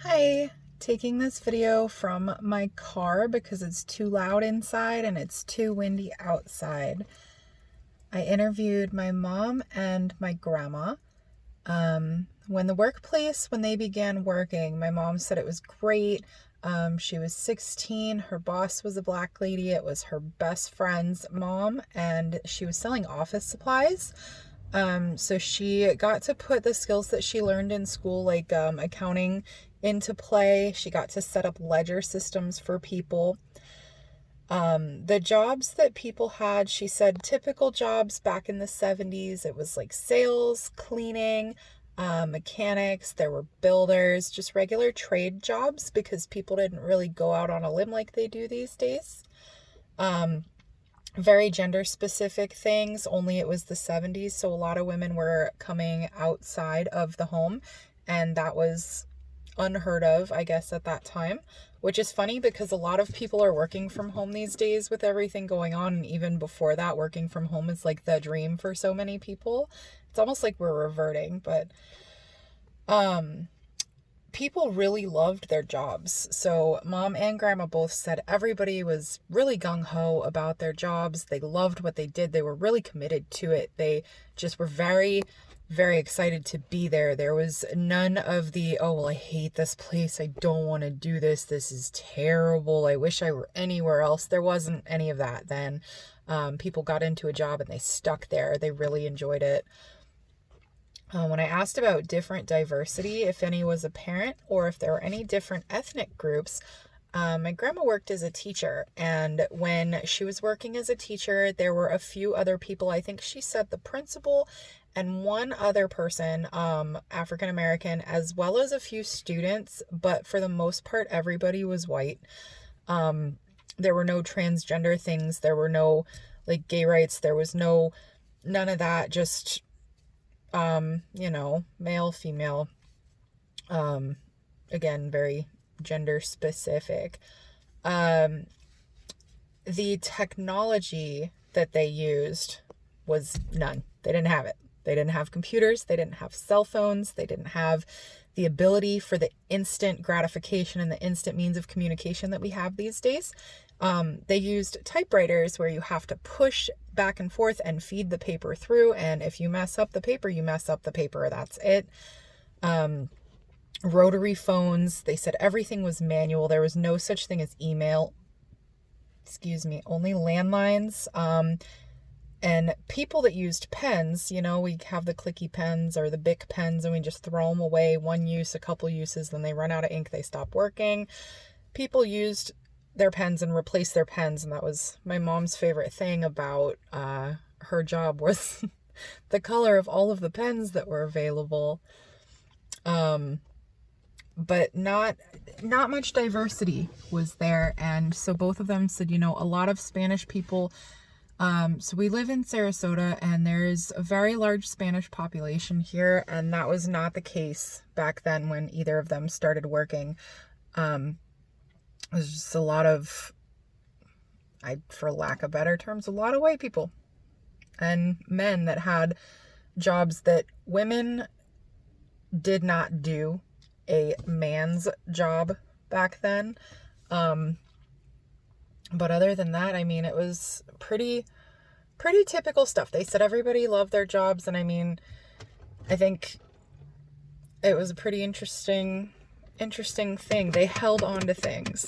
Hi, taking this video from my car because it's too loud inside and it's too windy outside. I interviewed my mom and my grandma. When they began working, my mom said it was great. She was 16. Her boss was a black lady. It was her best friend's mom, and she was selling office supplies. So she got to put the skills that she learned in school, like accounting, into play. She got to set up ledger systems for people. The jobs that people had, she said, typical jobs back in the 70s, it was like sales, cleaning, mechanics, there were builders, just regular trade jobs because people didn't really go out on a limb like they do these days. Very gender specific things, only it was the 70s, so a lot of women were coming outside of the home, and that was unheard of, I guess, at that time, which is funny because a lot of people are working from home these days with everything going on, and even before that, working from home is like the dream for so many people. It's almost like we're reverting, but people really loved their jobs. So mom and grandma both said everybody was really gung-ho about their jobs. They loved what they did. They were really committed to it. They just were very, very excited to be there. There was none of the, oh, well, I hate this place. I don't want to do this. This is terrible. I wish I were anywhere else. There wasn't any of that then. People got into a job and they stuck there. They really enjoyed it. When I asked about different diversity, if any was apparent or if there were any different ethnic groups, my grandma worked as a teacher, and when she was working as a teacher, there were a few other people. I think she said the principal and one other person, African American, as well as a few students, but for the most part, everybody was white. There were no transgender things. There were no like gay rights. There was none of that. Just male, female, again, very gender specific. The technology that they used was none. They didn't have it. They didn't have computers. They didn't have cell phones. They didn't have the ability for the instant gratification and the instant means of communication that we have these days. They used typewriters where you have to push back and forth and feed the paper through. And if you mess up the paper, you mess up the paper. That's it. Rotary phones. They said everything was manual. There was no such thing as email. Only landlines. And people that used pens, we have the clicky pens or the Bic pens and we just throw them away. One use, a couple uses, then they run out of ink, they stop working. People used their pens and replaced their pens, and that was my mom's favorite thing about her job was the color of all of the pens that were available. But not much diversity was there, and so both of them said, a lot of Spanish people. So we live in Sarasota, and there's a very large Spanish population here, and that was not the case back then when either of them started working. It was just a lot of, for lack of better terms, a lot of white people and men that had jobs that women did not do, a man's job back then. But other than that, it was pretty typical stuff. They said everybody loved their jobs, and I think it was a pretty interesting thing. They held on to things.